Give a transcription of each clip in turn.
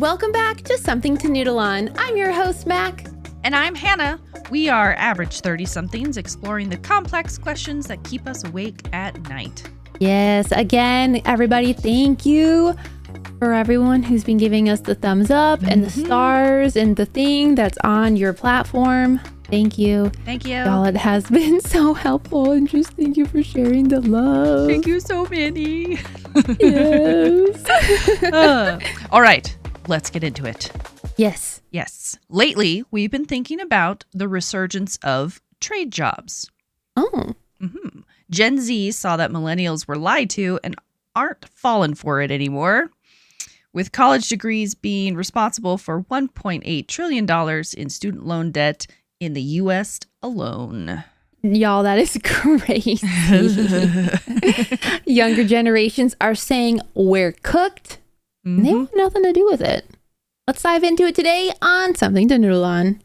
Welcome back to Something to Noodle On. I'm your host, Mac. And I'm Hannah. We are average 30-somethings exploring the complex questions that keep us awake at night. Yes, again, everybody, thank you for everyone who's been giving us the thumbs up and the stars and the thing that's on your platform. Thank you. Thank you. Y'all, it has been so helpful, and just thank you for sharing the love. Thank you so many. Yes. All right, let's get into it. Yes. Yes. Lately, we've been thinking about the resurgence of trade jobs. Oh. Gen Z saw that millennials were lied to and aren't falling for it anymore, with college degrees being responsible for $1.8 trillion in student loan debt in the U.S. alone. Y'all, that is crazy. Younger generations are saying we're cooked. And they have nothing to do with it. Let's dive into it today on Something to Noodle On.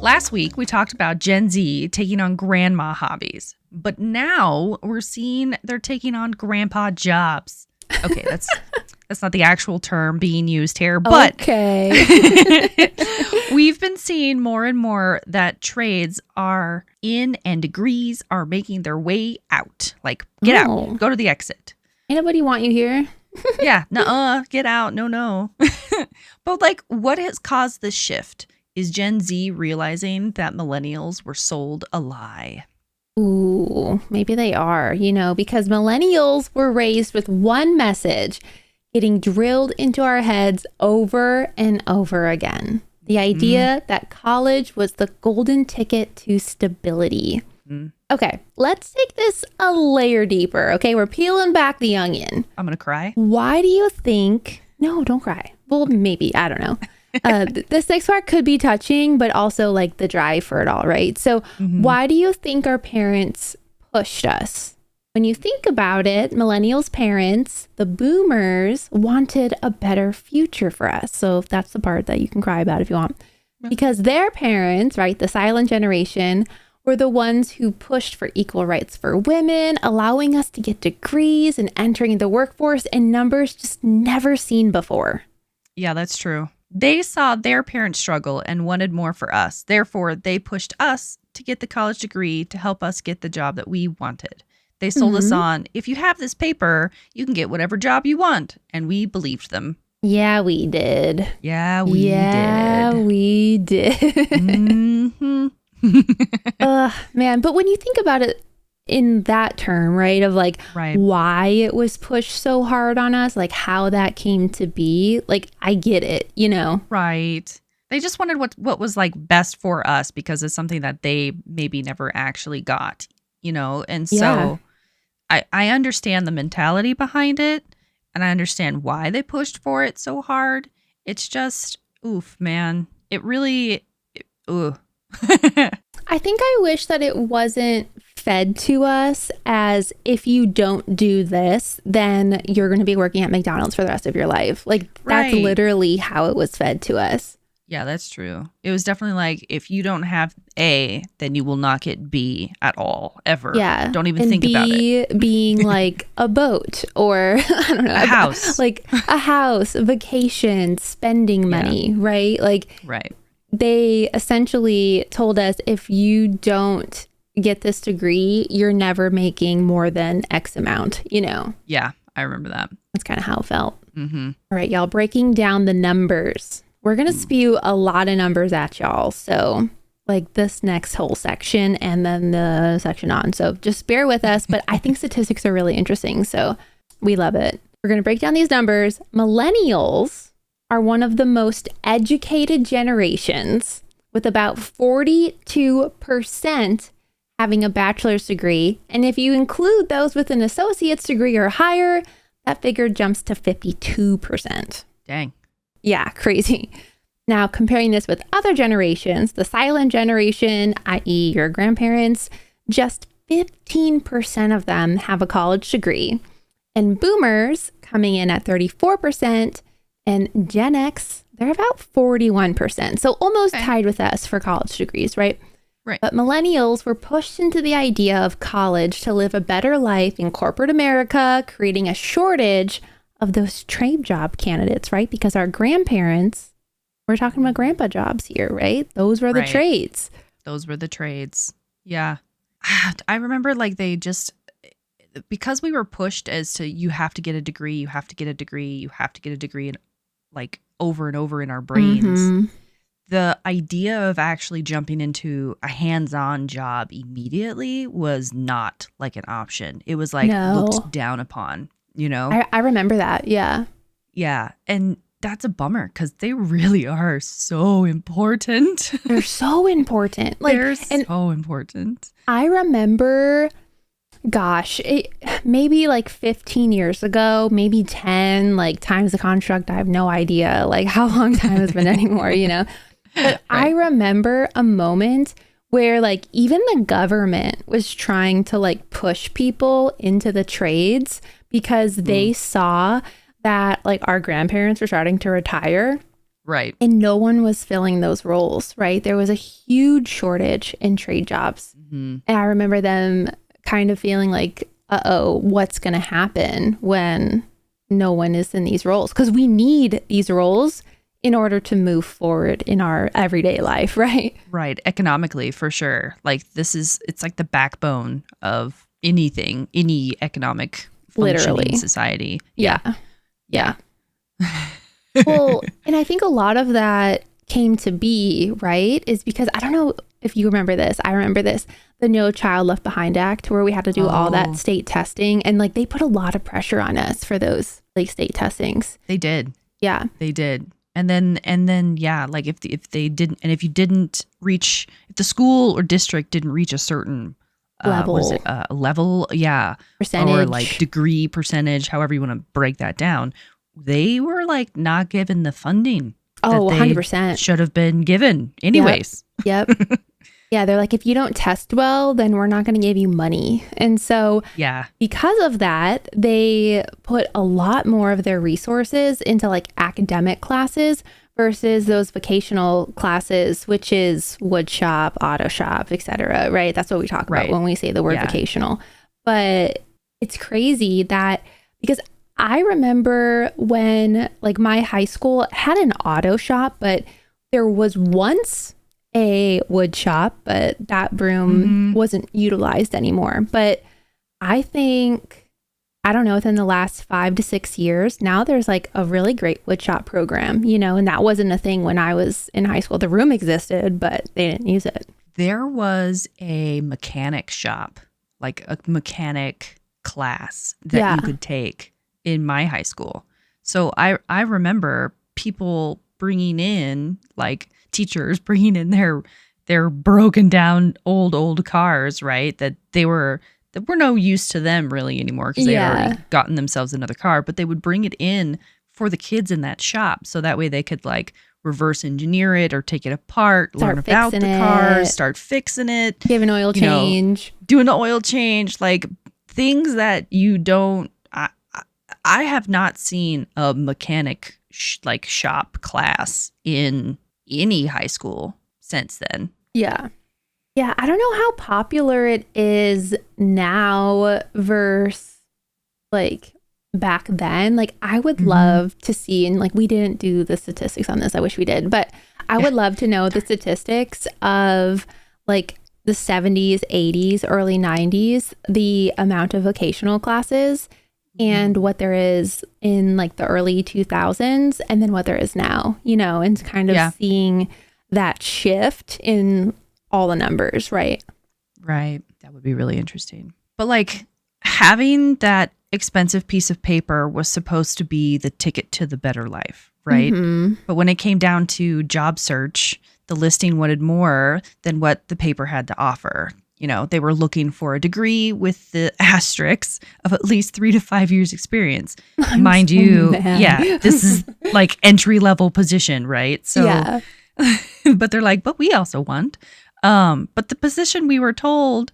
Last week, we talked about Gen Z taking on grandma hobbies, but now we're seeing they're taking on grandpa jobs. Okay, that's not the actual term being used here, but okay. we've been seeing more and more that trades are in and degrees are making their way out. Like, get out, go to the exit. Ain't nobody want you here. Yeah, nuh-uh, get out, no. But like, what has caused this shift? Is Gen Z realizing that millennials were sold a lie? Ooh, maybe they are, because millennials were raised with one message getting drilled into our heads over and over again. The idea that college was the golden ticket to stability. Okay, let's take this a layer deeper. Okay, we're peeling back the onion. I'm going to cry. Why do you think... No, don't cry. Well, maybe. I don't know. This next part could be touching, but also like the drive for it all, right? So why do you think our parents pushed us? When you think about it, millennials' parents, the boomers, wanted a better future for us. So that's the part that you can cry about if you want. Because their parents, right, the silent generation, were the ones who pushed for equal rights for women, allowing us to get degrees and entering the workforce in numbers just never seen before. Yeah, that's true. They saw their parents struggle and wanted more for us. Therefore, they pushed us to get the college degree to help us get the job that we wanted. They sold us on, if you have this paper, you can get whatever job you want. And we believed them. Yeah, we did. Yeah, we did. Man, but when you think about it in that term, right, of like why it was pushed so hard on us, like how that came to be, like I get it, Right. They just wanted what was like best for us because it's something that they maybe never actually got, and so I understand the mentality behind it and I understand why they pushed for it so hard. It's just, oof, man. It really, ooh. I think I wish that it wasn't fed to us as if you don't do this, then you're going to be working at McDonald's for the rest of your life. Like that's literally how it was fed to us. Yeah, that's true. It was definitely like, if you don't have A, then you will not get B at all, ever. Yeah. Don't even think about it. Being like a boat or, I don't know. A house. Like a house, a vacation, spending money, right? Like, they essentially told us if you don't get this degree, you're never making more than X amount, Yeah, I remember that. That's kind of how it felt. All right, y'all, breaking down the numbers. We're going to spew a lot of numbers at y'all. So like this next whole section and then the section on. So just bear with us. But I think statistics are really interesting. So we love it. We're going to break down these numbers. Millennials are one of the most educated generations, with about 42% having a bachelor's degree. And if you include those with an associate's degree or higher, that figure jumps to 52%. Dang. Yeah, crazy. Now, comparing this with other generations, the silent generation, i.e. your grandparents, just 15% of them have a college degree. And boomers coming in at 34%, and Gen X, they're about 41%. So almost tied with us for college degrees, right? Right. But millennials were pushed into the idea of college to live a better life in corporate America, creating a shortage of those trade job candidates, right? Because our grandparents, we're talking about grandpa jobs here, right? Those were the Right. trades. Those were the trades. Yeah. I remember like they just, because we were pushed as to you have to get a degree, you have to get a degree, you have to get a degree, and like over and over in our brains. Mhm. The idea of actually jumping into a hands-on job immediately was not like an option. It was like No. looked down upon, you know? I remember that. Yeah. Yeah. And that's a bummer because they really are so important. They're so important. Like, They're and so important. I remember, maybe like 15 years ago, maybe 10, like times the construct. I have no idea like how long time has been anymore, you know? But I remember a moment where like even the government was trying to like push people into the trades because they saw that like our grandparents were starting to retire. Right. And no one was filling those roles, right? There was a huge shortage in trade jobs. Mm-hmm. And I remember them kind of feeling like, uh-oh, what's going to happen when no one is in these roles? Because we need these roles in order to move forward in our everyday life, right? Right. Economically, for sure. Like it's like the backbone of anything, any economic functioning Literally. society. Yeah. Well, and I think a lot of that came to be, right, is because I don't know if you remember this. I remember this, the No Child Left Behind Act, where we had to do all that state testing. And like they put a lot of pressure on us for those like state testings. They did. Yeah. They did. And then, yeah, like if they didn't, and if you didn't reach, if the school or district didn't reach a certain level, yeah, percentage, or like degree percentage, however you want to break that down, they were like not given the funding. Oh, 100% should have been given anyways. Yep. Yeah, they're like, if you don't test well, then we're not going to give you money. And so yeah, because of that, they put a lot more of their resources into like academic classes versus those vocational classes, which is wood shop, auto shop, etc. Right? That's what we talk about when we say the word vocational. But it's crazy that because I remember when like my high school had an auto shop, but there was once a wood shop, but that room wasn't utilized anymore. But I think, I don't know, within the last 5 to 6 years, now there's like a really great wood shop program, you know, and that wasn't a thing when I was in high school. The room existed, but they didn't use it. There was a mechanic shop, like a mechanic class that you could take in my high school. So I remember people bringing in, like teachers bringing in their broken down old cars, right? That were no use to them really anymore because they had already gotten themselves another car, but they would bring it in for the kids in that shop. So that way they could like reverse engineer it or take it apart, learn about the cars, start fixing it. Give an oil change. Doing the oil change, like things that you don't, I have not seen a mechanic like shop class in any high school since then. Yeah. Yeah. I don't know how popular it is now versus like back then. Like I would love to see, and like we didn't do the statistics on this. I wish we did, but I would love to know the statistics of like the 70s, 80s, early 90s, the amount of vocational classes and what there is in like the early 2000s and then what there is now, you know, and kind of seeing that shift in all the numbers, right? Right. That would be really interesting. But like having that expensive piece of paper was supposed to be the ticket to the better life, right? But when it came down to job search, the listing wanted more than what the paper had to offer. You know, they were looking for a degree with the asterisks of at least 3 to 5 years experience. Mind you, this is like entry level position, right? So, but they're like, but we also want. But the position we were told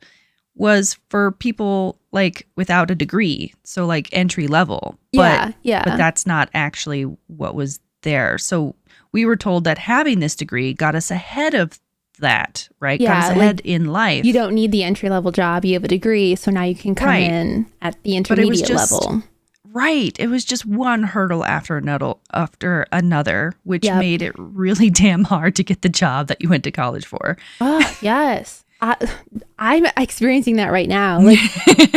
was for people like without a degree, so like entry level. But that's not actually what was there. So we were told that having this degree got us ahead of that, right? Got Yeah, us ahead in life. You don't need the entry level job. You have a degree. So now you can come in at the intermediate level. Right. It was just one hurdle after another, which made it really damn hard to get the job that you went to college for. Oh, yes. I'm experiencing that right now. Like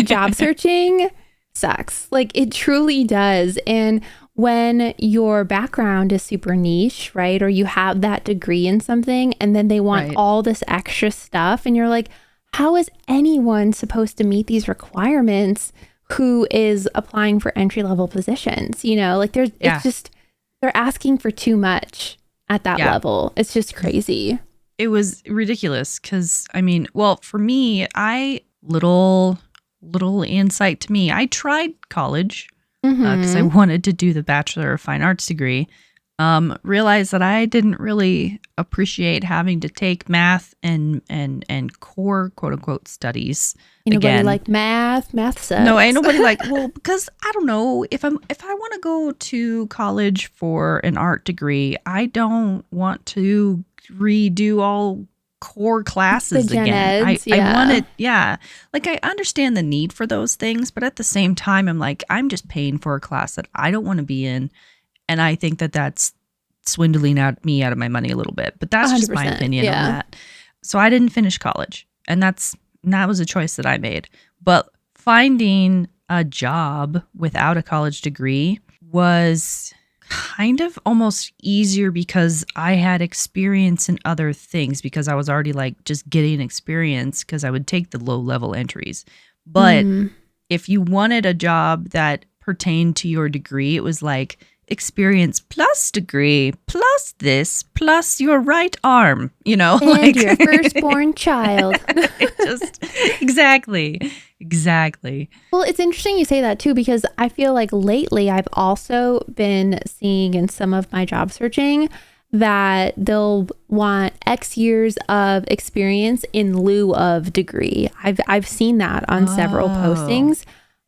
job searching sucks. Like it truly does. And when your background is super niche, right? Or you have that degree in something and then they want all this extra stuff. And you're like, how is anyone supposed to meet these requirements who is applying for entry level positions? You know, like it's just, they're asking for too much at that level. It's just crazy. It was ridiculous because, I mean, well, for me, little insight to me, I tried college because I wanted to do the Bachelor of Fine Arts degree. Realized that I didn't really appreciate having to take math and core quote unquote studies. Ain't nobody like math. Math sucks. No, ain't nobody like, well, because I don't know if I want to go to college for an art degree, I don't want to redo all core classes again. I wanted, like I understand the need for those things, but at the same time, I'm like, I'm just paying for a class that I don't want to be in. And I think that that's swindling me out of my money a little bit, but that's just my opinion on that. So I didn't finish college, and that was a choice that I made. But finding a job without a college degree was kind of almost easier because I had experience in other things, because I was already like just getting experience because I would take the low level entries. But if you wanted a job that pertained to your degree, it was like experience plus degree plus this plus your right arm, you know, and like your firstborn child. Exactly. Well, it's interesting you say that too, because I feel like lately I've also been seeing in some of my job searching that they'll want X years of experience in lieu of degree. I've seen that on several postings.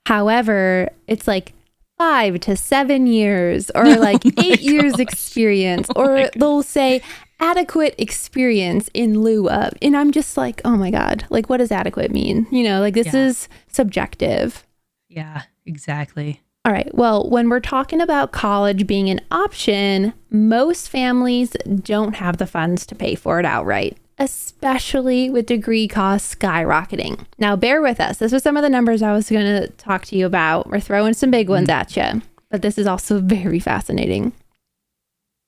However, it's like 5 to 7 years or like 8 years experience, or they'll say adequate experience in lieu of. And I'm just like, oh my God, like what does adequate mean? You know, like this is subjective. Yeah, exactly. All right. Well, when we're talking about college being an option, most families don't have the funds to pay for it outright, especially with degree costs skyrocketing. Now, bear with us. This was some of the numbers I was going to talk to you about. We're throwing some big ones at you, but this is also very fascinating.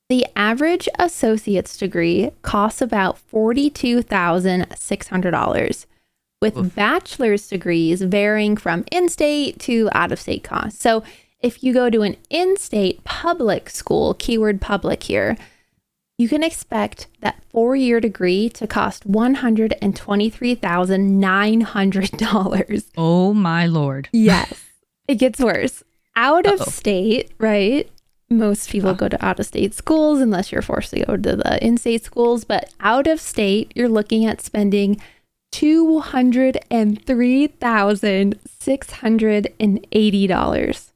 The average associate's degree costs about $42,600, with bachelor's degrees varying from in-state to out-of-state costs. So if you go to an in-state public school, keyword public here, you can expect that 4-year degree to cost $123,900. Oh my Lord. Yes. It gets worse. Out of state, right? Most people go to out-of-state schools unless you're forced to go to the in-state schools. But out of state, you're looking at spending $203,680.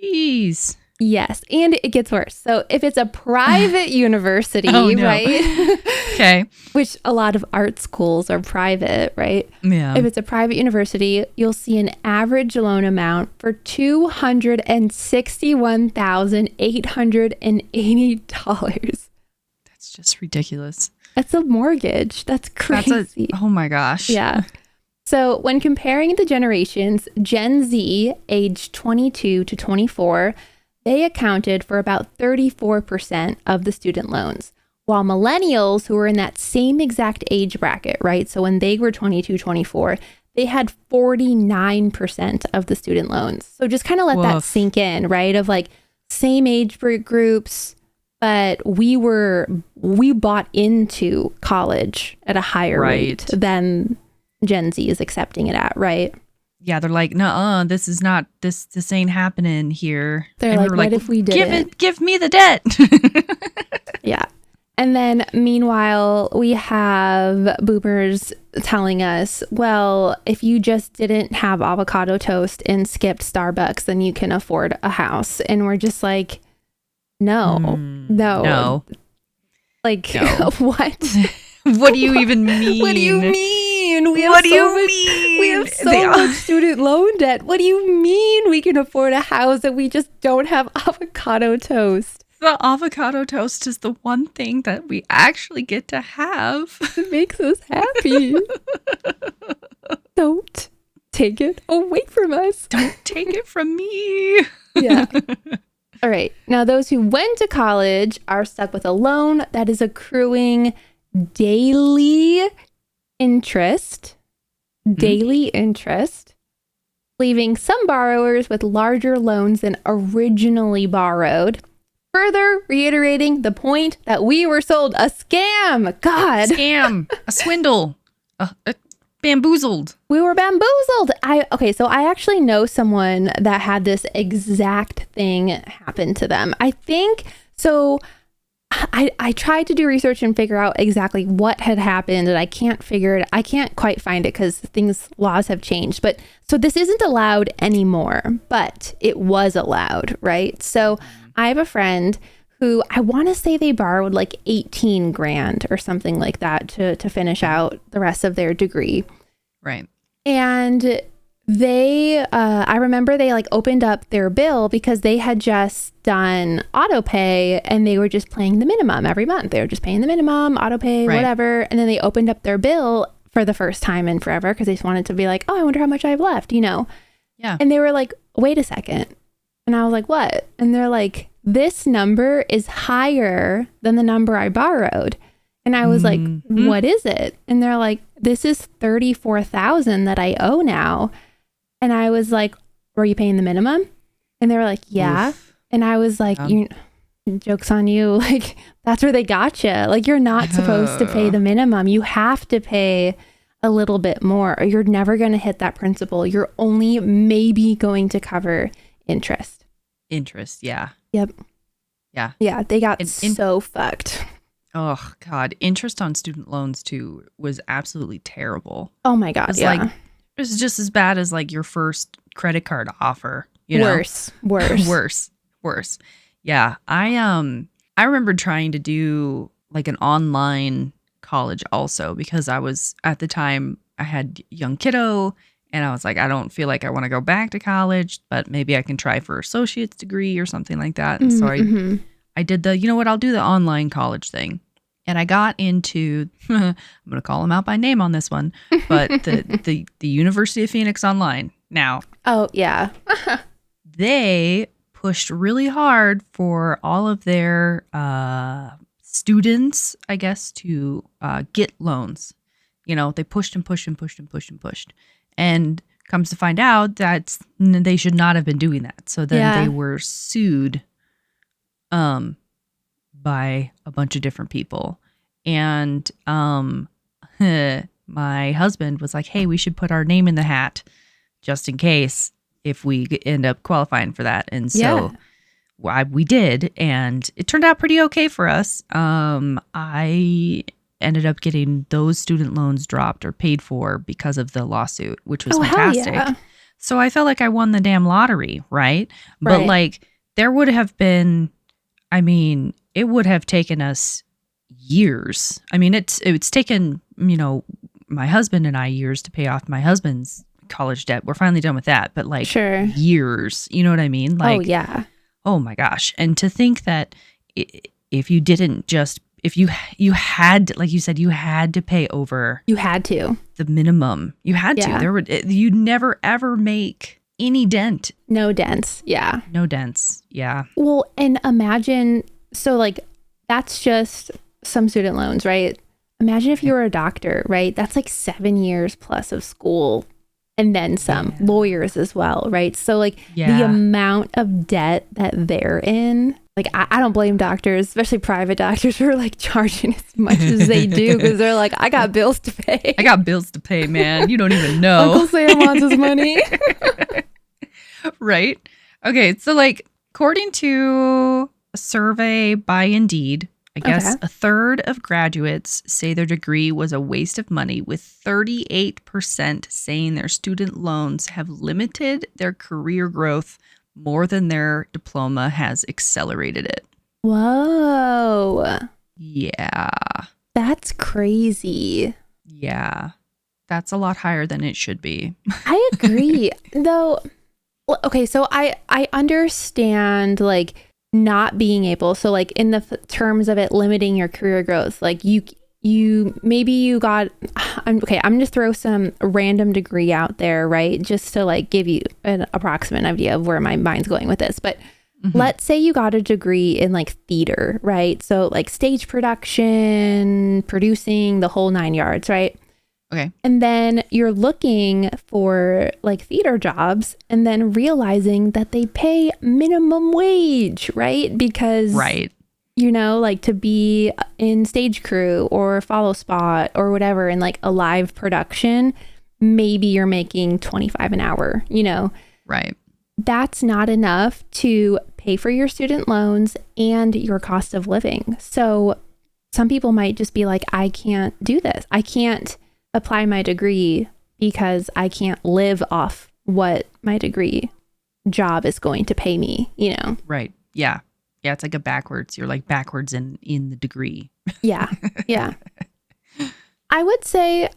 Jeez. Yes. And it gets worse. So if it's a private university, right? Okay. Which a lot of art schools are private, right? Yeah. If it's a private university, you'll see an average loan amount for $261,880. That's just ridiculous. That's a mortgage. That's crazy. Oh my gosh. Yeah. So when comparing the generations, Gen Z, aged 22 to 24, they accounted for about 34% of the student loans, while millennials, who were in that same exact age bracket, right? So when they were 22, 24, they had 49% of the student loans. So just kind of let that sink in, right? Of like same age groups, but we bought into college at a higher rate than Gen Z is accepting it at, right? Yeah, they're like, no, this is not, this ain't happening here. They're like, what if we did give me the debt. Yeah. And then meanwhile, we have boomers telling us, well, if you just didn't have avocado toast and skipped Starbucks, then you can afford a house. And we're just like, no. Like, No. what? What do you even mean? What do you mean? We have so much student loan debt. What do you mean we can afford a house and we just don't have avocado toast? The avocado toast is the one thing that we actually get to have. It makes us happy. Don't take it away from us. Don't take it from me. Yeah. All right. Now, those who went to college are stuck with a loan that is accruing daily interest, leaving some borrowers with larger loans than originally borrowed. Further reiterating the point that we were sold a scam. God. A swindle, bamboozled. We were bamboozled. So I actually know someone that had this exact thing happen to them. I think so. I tried to do research and figure out exactly what had happened, and I can't quite find it because laws have changed. But so this isn't allowed anymore, but it was allowed, right? So I have a friend who I want to say they borrowed like 18 grand or something like that to finish out the rest of their degree. Right. And I remember they like opened up their bill because they had just done auto pay and they were just paying the minimum every month. They were just paying the minimum, auto pay, whatever. And then they opened up their bill for the first time in forever because they just wanted to be like, oh, I wonder how much I have left, Yeah. And they were like, wait a second. And I was like, what? And they're like, this number is higher than the number I borrowed. And I was like, what is it? And they're like, this is $34,000 that I owe now. And I was like, were you paying the minimum? And they were like, yeah. Oof. And I was like, joke's on you. Like, that's where they got you. Like, you're not supposed to pay the minimum. You have to pay a little bit more or you're never going to hit that principal. You're only maybe going to cover interest. Yeah. Yep. Yeah. Yeah. They got so fucked. Oh, God. Interest on student loans, too, was absolutely terrible. Oh, my God. Like, it was just as bad as like your first credit card offer. Worse. Worse. Yeah. I remember trying to do like an online college also because at the time I had young kiddo and I was like, I don't feel like I want to go back to college, but maybe I can try for associate's degree or something like that. And so I did I'll do the online college thing. And I got into, I'm going to call them out by name on this one, but the University of Phoenix Online. Now, oh, yeah. They pushed really hard for all of their students, I guess, to get loans. They pushed and pushed and pushed and pushed and pushed. And comes to find out that they should not have been doing that. So then they were sued by a bunch of different people. And my husband was like, hey, we should put our name in the hat just in case if we end up qualifying for that. And so we did. And it turned out pretty okay for us. I ended up getting those student loans dropped or paid for because of the lawsuit, which was fantastic. Yeah. So I felt like I won the damn lottery, right? But like there would have been, it would have taken us years. It's taken, my husband and I years to pay off my husband's college debt. We're finally done with that, but like years, you know what I mean? Like, oh yeah. Oh my gosh. And to think that if you didn't just, if you had, like you said, you had to pay over. You had to. The minimum. You had to. You'd never ever make any dent. No dents. Yeah. No dents. Yeah. Well, and imagine, so like, that's just some student loans, right? Imagine if you were a doctor, right? That's like 7 years plus of school and then some. Lawyers as well, right? So like the amount of debt that they're in, like I don't blame doctors, especially private doctors, for like charging as much as they do because they're like, I got bills to pay. I got bills to pay, man. You don't even know. Uncle Sam wants his money. Right? Okay, so like according to a survey by Indeed, I guess a third of graduates say their degree was a waste of money, with 38% saying their student loans have limited their career growth more than their diploma has accelerated it. Whoa. Yeah. That's crazy. Yeah. That's a lot higher than it should be. I agree. Though, okay, so I understand like not being able, so like in the terms of it limiting your career growth, like maybe you got, I'm just throw some random degree out there, right? Just to like give you an approximate idea of where my mind's going with this. But let's say you got a degree in like theater, right? So like stage production, producing, the whole 9 yards, right? Okay. And then you're looking for like theater jobs and then realizing that they pay minimum wage, right? Because, you know, like to be in stage crew or follow spot or whatever in like a live production, maybe you're making 25 an hour, you know? Right. That's not enough to pay for your student loans and your cost of living. So some people might just be like, I can't do this. I can't apply my degree because I can't live off what my degree job is going to pay me, you know? Right. Yeah. Yeah. It's like a backwards. You're like backwards in the degree. Yeah. Yeah. I would say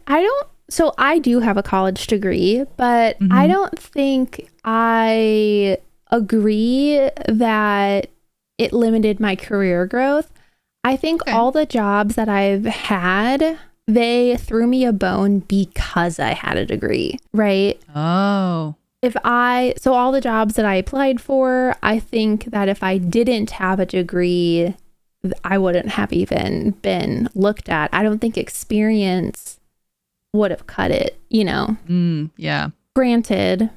so I do have a college degree, but I don't think I agree that it limited my career growth. I think all the jobs that I've had, they threw me a bone because I had a degree, right? Oh. So all the jobs that I applied for, I think that if I didn't have a degree, I wouldn't have even been looked at. I don't think experience would have cut it, you know? Yeah. Granted,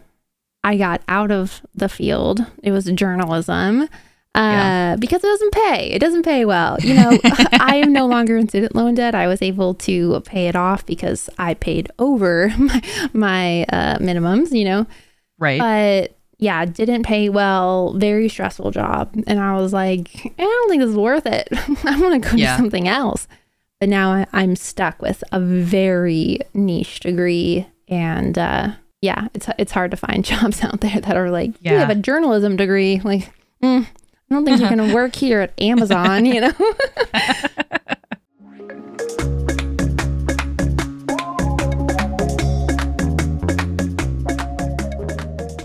I got out of the field. It was journalism. Because it doesn't pay. It doesn't pay well. You know, I am no longer in student loan debt. I was able to pay it off because I paid over my minimums, you know. Right. But yeah, didn't pay well. Very stressful job. And I was like, I don't think this is worth it. I want to go do something else. But now I'm stuck with a very niche degree. And it's hard to find jobs out there that are like, you have a journalism degree. Like, I don't think you're going to work here at Amazon, you know?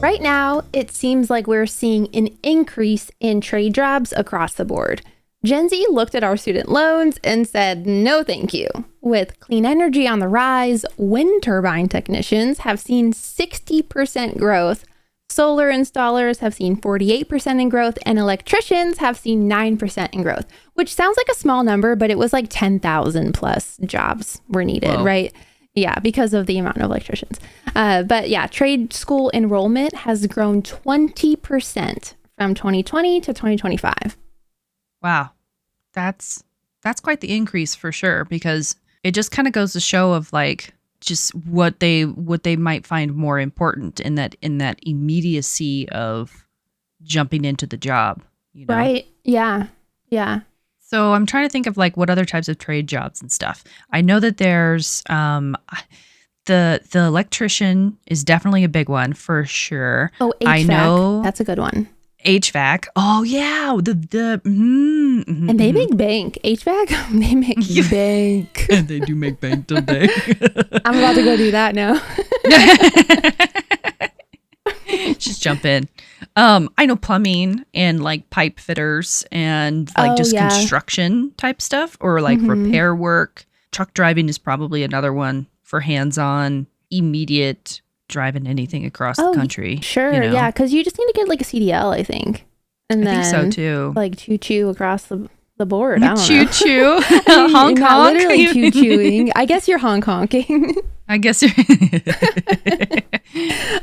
Right now, it seems like we're seeing an increase in trade jobs across the board. Gen Z looked at our student loans and said, no, thank you. With clean energy on the rise, wind turbine technicians have seen 60% growth. Solar installers have seen 48% in growth, and electricians have seen 9% in growth, which sounds like a small number, but it was like 10,000 plus jobs were needed, right? Yeah, because of the amount of electricians. But yeah, trade school enrollment has grown 20% from 2020 to 2025. Wow. That's quite the increase for sure, because it just kind of goes to show of like just what they might find more important in that immediacy of jumping into the job, you know? Right. Yeah. Yeah. So I'm trying to think of like what other types of trade jobs and stuff. I know that there's the electrician is definitely a big one for sure. Oh, HVAC. I know that's a good one. HVAC. Oh yeah, and they make bank. HVAC, they make bank. And they do make bank, don't they? I'm about to go do that now. Just jump in. I know plumbing and like pipe fitters and like construction type stuff, or like repair work. Truck driving is probably another one for hands-on, immediate driving anything across the country. Sure, you know? Yeah, because you just need to get like a CDL, I think. And I think so too. Like choo-choo across the board. I don't choo-choo. Honk not honk. Literally choo-chooing. I guess you're honk-honking. I guess you're...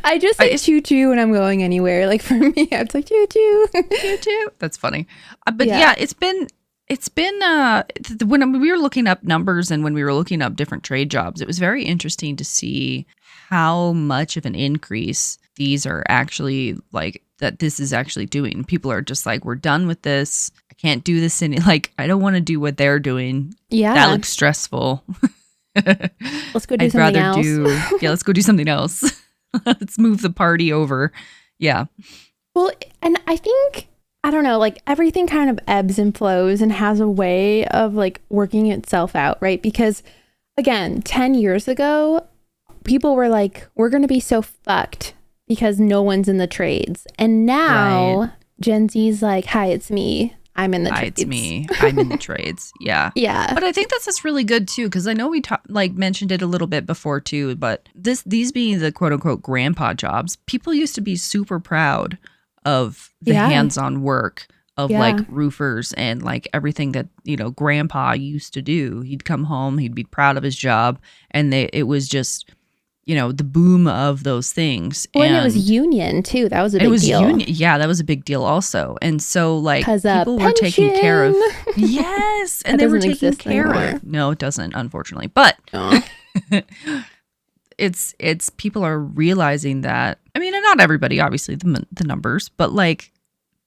I just say choo-choo when I'm going anywhere. Like for me, it's like choo-choo. Choo-choo. That's funny. But yeah, it's been when we were looking up numbers and when we were looking up different trade jobs, it was very interesting to see how much of an increase these are actually like, that this is actually doing. People are just like, we're done with this. I can't do this like, I don't want to do what they're doing. Yeah. That looks stressful. Let's go do something else. Let's go do something else. Let's move the party over. Yeah. Well, and I think I don't know, like everything kind of ebbs and flows and has a way of like working itself out, right? Because again, 10 years ago, people were like, we're going to be so fucked because no one's in the trades. And now Right. Gen Z's like, hi, it's me. I'm in the Hi, trades. it's me. I'm in the trades. Yeah. Yeah. But I think that's really good too, because I know we mentioned it a little bit before too. But these being the quote unquote grandpa jobs, people used to be super proud of the Yeah. hands-on work of Yeah. like roofers and like everything that grandpa used to do. He'd come home, he'd be proud of his job, and it was just the boom of those things. Well, and it and was union too. That was a big it was deal. union. Yeah, that was a big deal also. And so like 'Cause, people were taking care of. pension. Yes. And That they were doesn't taking exist care anymore. of. No, it doesn't, unfortunately. But Oh. it's people are realizing that. I mean, and not everybody, obviously, the numbers, but like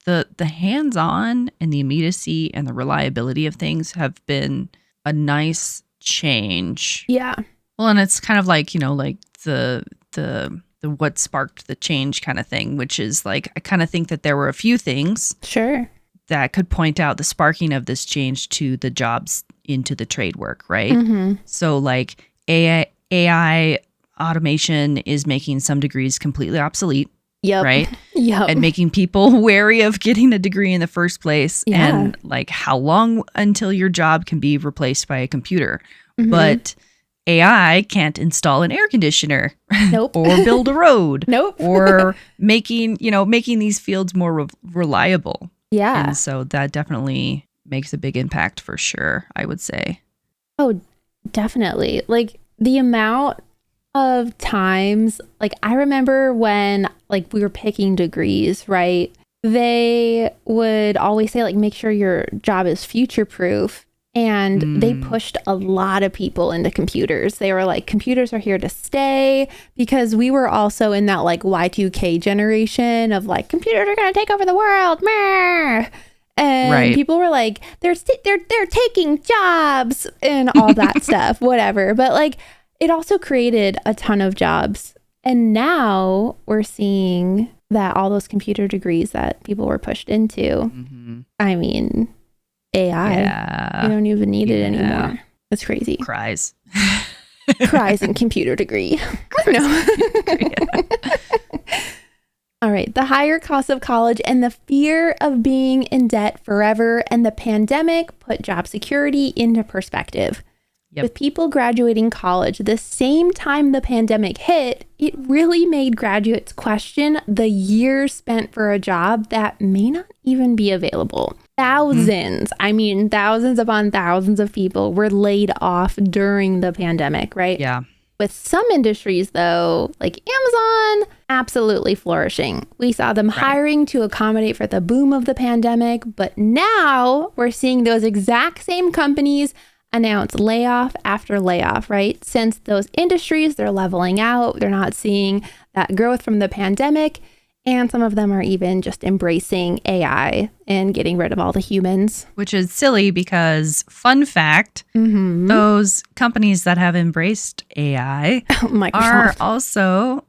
the hands-on and the immediacy and the reliability of things have been a nice change. Yeah. Well, and it's kind of like, like the what sparked the change kind of thing, which is like, I kind of think that there were a few things Sure. that could point out the sparking of this change to the jobs into the trade work, right? Mm-hmm. So like AI automation is making some degrees completely obsolete, Yep. right? Yep. And making people wary of getting a degree in the first place. Yeah. And like how long until your job can be replaced by a computer. Mhm. But AI can't install an air conditioner Nope. or build a road Nope. or making these fields more reliable. Yeah. And so that definitely makes a big impact for sure, I would say. Oh, definitely. Like the amount of times, like I remember when like we were picking degrees, right? They would always say like, make sure your job is future proof. And they pushed a lot of people into computers. They were like, computers are here to stay, because we were also in that like Y2K generation of like, computers are going to take over the world. Meh. And Right. people were like, they're taking jobs and all that stuff, whatever. But like, it also created a ton of jobs. And now we're seeing that all those computer degrees that people were pushed into, I mean, AI. Yeah. You don't even need it anymore. That's crazy. Cries. Cries and computer degree. No. All right. The higher cost of college and the fear of being in debt forever and the pandemic put job security into perspective. Yep. With people graduating college the same time the pandemic hit, it really made graduates question the years spent for a job that may not even be available. Thousands upon thousands of people were laid off during the pandemic, right? Yeah. With some industries, though, like Amazon, absolutely flourishing. We saw them hiring to accommodate for the boom of the pandemic, but now we're seeing those exact same companies announce layoff after layoff, right? Since those industries, they're leveling out. They're not seeing that growth from the pandemic. And some of them are even just embracing AI and getting rid of all the humans. Which is silly because, fun fact, those companies that have embraced AI Microsoft. are also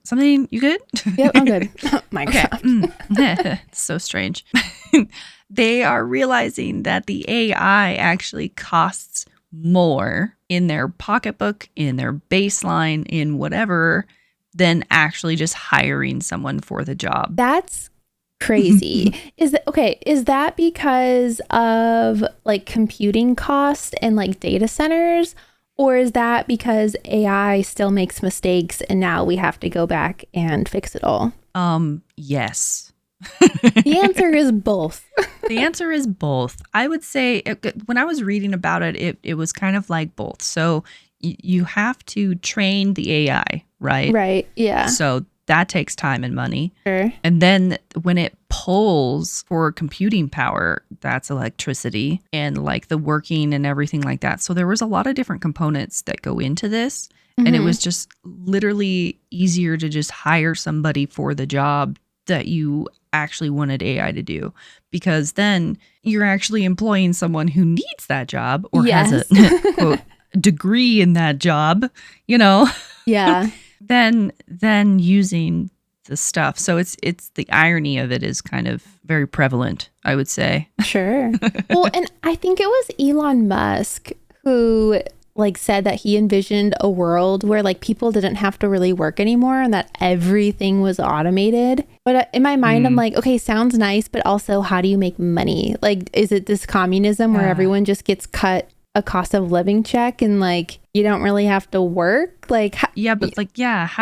something. You good? Yep, I'm good. Microsoft. So strange. They are realizing that the AI actually costs more in their pocketbook, in their baseline, in whatever, than actually just hiring someone for the job. That's crazy. Is that because of like computing cost and like data centers? Or is that because AI still makes mistakes and now we have to go back and fix it all? Yes. The answer is both. The answer is both. I would say when I was reading about it, it was kind of like both. So you have to train the AI, right? Right. Yeah. So that takes time and money. Sure. And then when it pulls for computing power, that's electricity and like the working and everything like that. So there was a lot of different components that go into this. And it was just literally easier to just hire somebody for the job that you actually wanted AI to do, because then you're actually employing someone who needs that job or has a quote degree in that job, Yeah. then using the stuff. So it's the irony of it is kind of very prevalent, I would say. Sure. Well, and I think it was Elon Musk who like said that he envisioned a world where like people didn't have to really work anymore and that everything was automated. But in my mind, I'm like, okay, sounds nice, but also how do you make money? Like, is it this communism where everyone just gets cut a cost of living check and like you don't really have to work? Like, how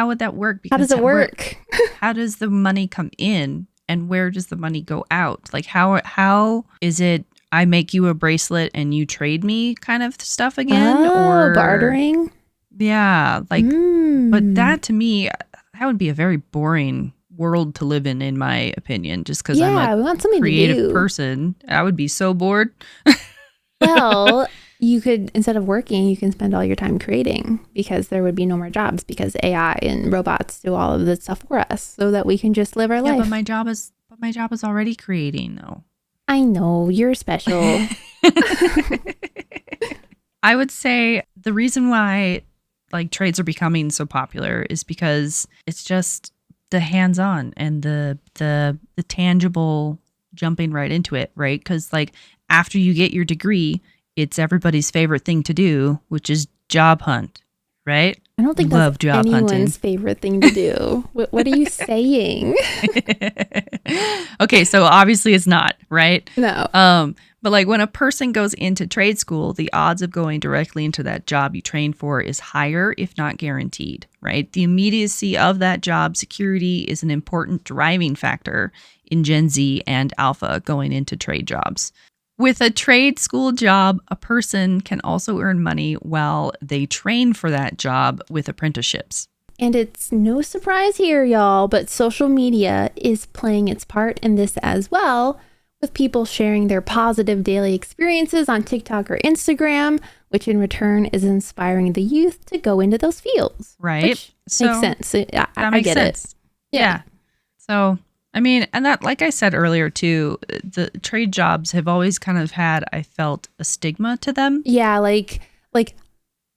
would that work? Because how does it work? How does the money come in and where does the money go out? Like, how is it I make you a bracelet and you trade me kind of stuff again? Or bartering? Yeah. Like, but that to me, that would be a very boring world to live in my opinion, just because I'm we want something creative to do. Person. I would be so bored. Well, you could, instead of working, you can spend all your time creating because there would be no more jobs because AI and robots do all of this stuff for us so that we can just live our life. But my job is already creating though. I know, you're special. I would say the reason why like trades are becoming so popular is because it's just the hands-on and the tangible jumping right into it, right? Because like after you get your degree, it's everybody's favorite thing to do, which is job hunt, right? I don't think that's anyone's favorite thing to do. What are you saying? Okay, so obviously it's not, right? No. But like when a person goes into trade school, the odds of going directly into that job you trained for is higher, if not guaranteed, right? The immediacy of that job security is an important driving factor in Gen Z and Alpha going into trade jobs. With a trade school job, a person can also earn money while they train for that job with apprenticeships. And it's no surprise here, y'all, but social media is playing its part in this as well, with people sharing their positive daily experiences on TikTok or Instagram, which in return is inspiring the youth to go into those fields. Right. Which makes sense. I get sense. it. Yeah. So, I mean, and that, like I said earlier too, the trade jobs have always kind of had, I felt, a stigma to them. Yeah, like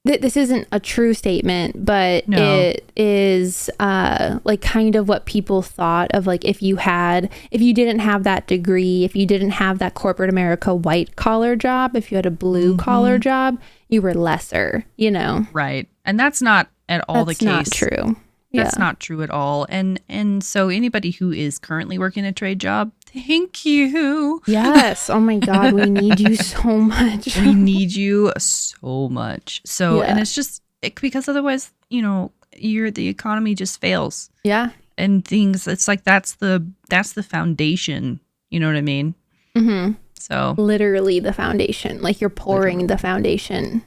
this isn't a true statement, but it is like kind of what people thought of, like if you didn't have that degree, if you didn't have that corporate America white collar job, if you had a blue collar job, you were lesser, you know? Right. And that's not at all the case. That's not true. That's not true at all. And so anybody who is currently working a trade job, thank you. Yes. Oh my God. We need you so much. We need you so much. So, and it's just because otherwise, you know, the economy just fails. Yeah. And things, it's like, that's the foundation. You know what I mean? Mm-hmm. So literally the foundation, like you're pouring the foundation.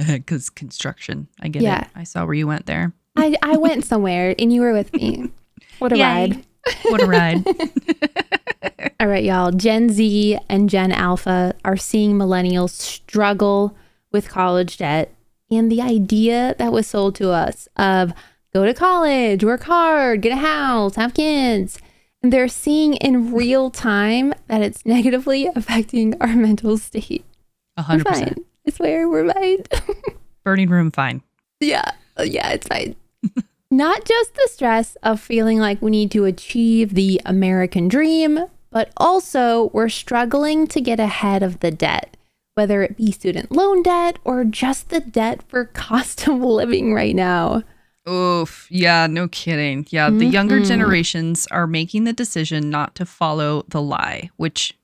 Because construction, I get it. I saw where you went there. I went somewhere and you were with me. What a ride. What a ride. All right, y'all. Gen Z and Gen Alpha are seeing millennials struggle with college debt. And the idea that was sold to us of go to college, work hard, get a house, have kids. And they're seeing in real time that it's negatively affecting our mental state. 100%. I swear, we're fine. Burning room, fine. Yeah, it's fine. Not just the stress of feeling like we need to achieve the American dream, but also we're struggling to get ahead of the debt, whether it be student loan debt or just the debt for cost of living right now. Oof. Yeah, no kidding. Yeah, the younger generations are making the decision not to follow the lie, which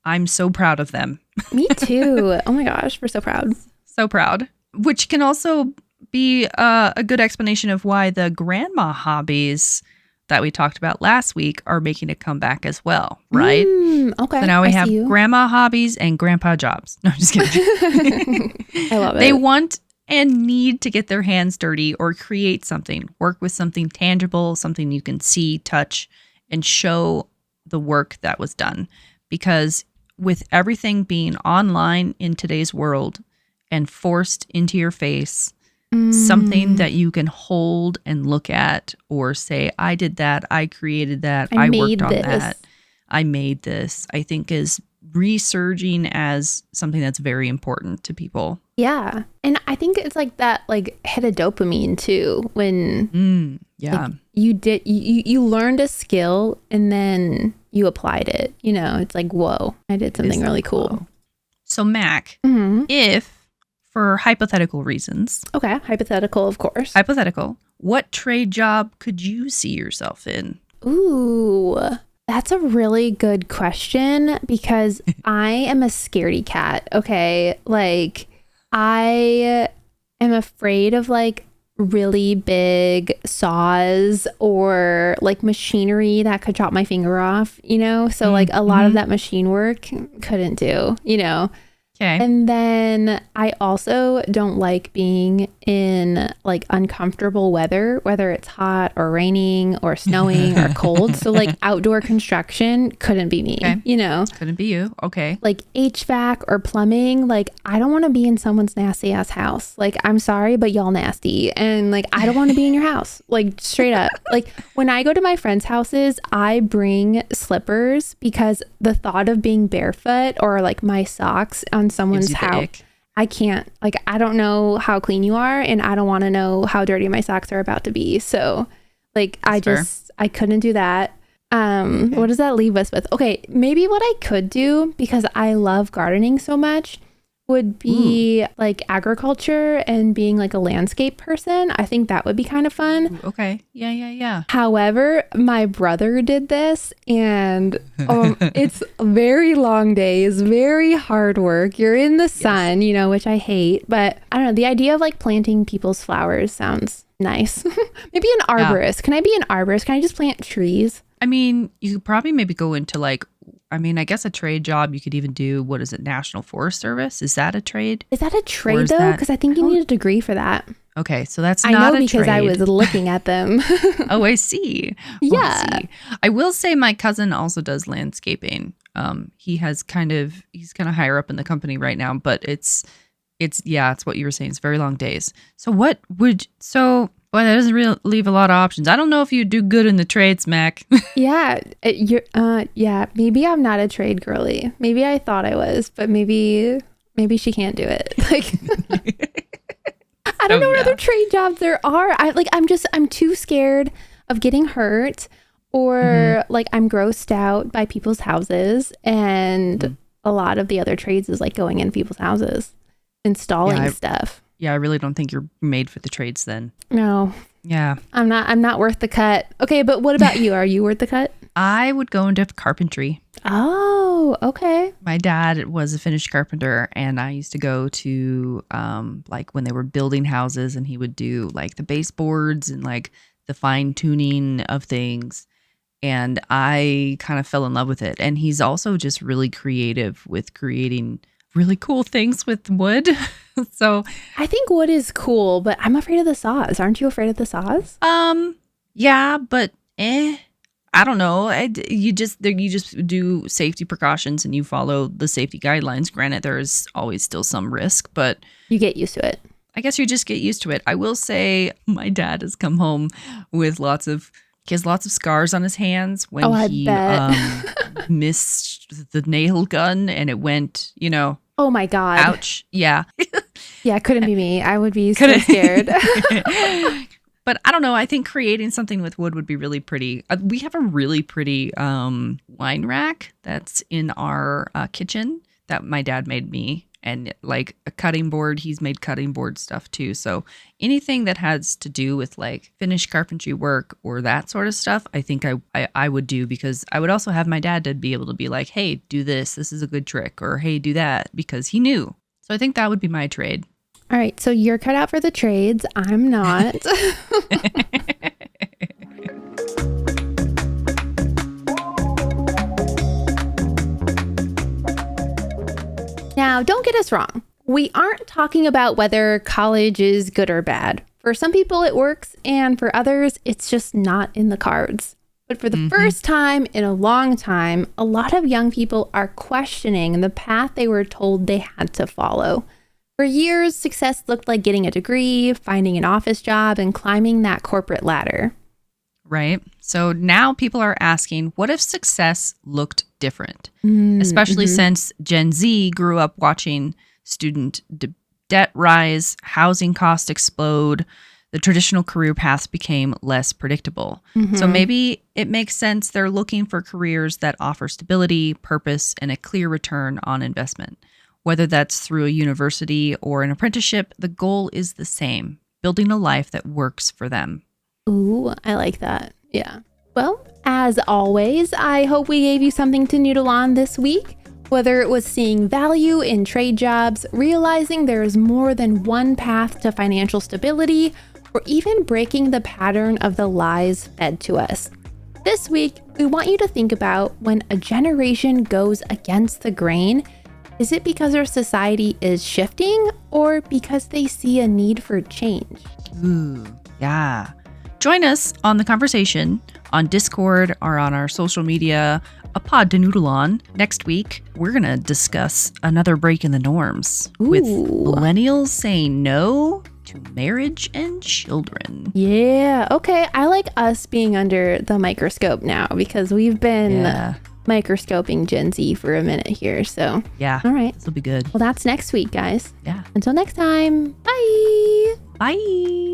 I'm so proud of them. Me too. Oh my gosh, we're so proud. So proud. Which can also be a good explanation of why the grandma hobbies that we talked about last week are making a comeback as well, right? Okay. So now we have grandma hobbies and grandpa jobs. No, I'm just kidding. I love it. They want and need to get their hands dirty or create something, work with something tangible, something you can see, touch, and show the work that was done. Because with everything being online in today's world and forced into your face, something that you can hold and look at or say, I did that, I created that, I worked on that, I made this, I think is resurging as something that's very important to people. Yeah. And I think it's like that, like hit of dopamine too, when yeah, like, you learned a skill and then you applied it. You know, it's like, whoa, I did something really cool. Whoa. So Mac, if for hypothetical reasons. Okay. Hypothetical, of course. Hypothetical. What trade job could you see yourself in? Ooh, that's a really good question because I am a scaredy cat. Okay. Like I am afraid of like really big saws or like machinery that could chop my finger off, you know? So like a lot of that machine work couldn't do, you know? Okay. And then I also don't like being in like uncomfortable weather, whether it's hot or raining or snowing or cold. So like outdoor construction couldn't be me, you know? Couldn't be you. Okay. Like HVAC or plumbing, like I don't want to be in someone's nasty ass house. Like I'm sorry, but y'all nasty. And like I don't want to be in your house. Like straight up. Like when I go to my friends' houses, I bring slippers because the thought of being barefoot or like my socks on someone's house, I can't, like I don't know how clean you are and I don't want to know how dirty my socks are about to be. So like I couldn't do that. What does that leave us with? Okay, maybe what I could do, because I love gardening so much, would be like agriculture and being like a landscape person. I think that would be kind of fun. Ooh, okay. Yeah. However, my brother did this and it's very long days, very hard work. You're in the sun, you know, which I hate. But I don't know, the idea of like planting people's flowers sounds nice. Maybe an arborist. Can I be an arborist? Can I just plant trees? I mean, you could probably maybe go into like, I mean, I guess a trade job. You could even do, what is it, National Forest Service? Is that a trade? Is that a trade though? Because I think you need a degree for that. Okay, so that's not a trade. I know because I was looking at them. Oh, I see. Yeah. I will say my cousin also does landscaping. He's kind of higher up in the company right now, but it's what you were saying. It's very long days. So boy, that doesn't leave a lot of options. I don't know if you do good in the trades, Mac. Yeah, maybe I'm not a trade girly. Maybe I thought I was, but maybe she can't do it. Like, I don't know what other trade jobs there are. I'm too scared of getting hurt, or like I'm grossed out by people's houses, and a lot of the other trades is like going in people's houses, installing stuff. Yeah, I really don't think you're made for the trades then. No. Yeah. I'm not worth the cut. Okay, but what about you? Are you worth the cut? I would go into carpentry. Oh, okay. My dad was a finished carpenter, and I used to go to like when they were building houses, and he would do like the baseboards and like the fine tuning of things. And I kind of fell in love with it. And he's also just really creative with creating really cool things with wood. So I think wood is cool, but I'm afraid of the saws. Aren't you afraid of the saws? Yeah, but I don't know. You just do safety precautions and you follow the safety guidelines. Granted, there is always still some risk, but you get used to it. I guess you just get used to it. I will say my dad has come home with lots of scars on his hands when he missed the nail gun and it went, you know. Oh my God. Ouch. Yeah. Yeah, couldn't be me. I would be so scared. But I don't know. I think creating something with wood would be really pretty. We have a really pretty wine rack that's in our kitchen that my dad made me. And like a cutting board, he's made cutting board stuff too. So anything that has to do with like finished carpentry work or that sort of stuff, I think I would do, because I would also have my dad to be able to be like, hey, do this. This is a good trick. Or hey, do that, because he knew. So I think that would be my trade. All right. So you're cut out for the trades. I'm not. Now, don't get us wrong. We aren't talking about whether college is good or bad. For some people, it works, and for others, it's just not in the cards. But for the first time in a long time, a lot of young people are questioning the path they were told they had to follow. For years, success looked like getting a degree, finding an office job, and climbing that corporate ladder. right? So now people are asking, what if success looked different? Mm, Especially since Gen Z grew up watching student debt rise, housing costs explode, the traditional career paths became less predictable. So maybe it makes sense they're looking for careers that offer stability, purpose, and a clear return on investment. Whether that's through a university or an apprenticeship, the goal is the same, building a life that works for them. Ooh, I like that. Yeah. Well, as always, I hope we gave you something to noodle on this week. Whether it was seeing value in trade jobs, realizing there is more than one path to financial stability, or even breaking the pattern of the lies fed to us. This week, we want you to think about when a generation goes against the grain. Is it because our society is shifting or because they see a need for change? Ooh, yeah. Join us on the conversation on Discord or on our social media, a pod to noodle on. Next week, we're going to discuss another break in the norms with millennials saying no to marriage and children. Yeah. Okay. I like us being under the microscope now because we've been microscoping Gen Z for a minute here. So, yeah. All right. This will be good. Well, that's next week, guys. Yeah. Until next time. Bye. Bye.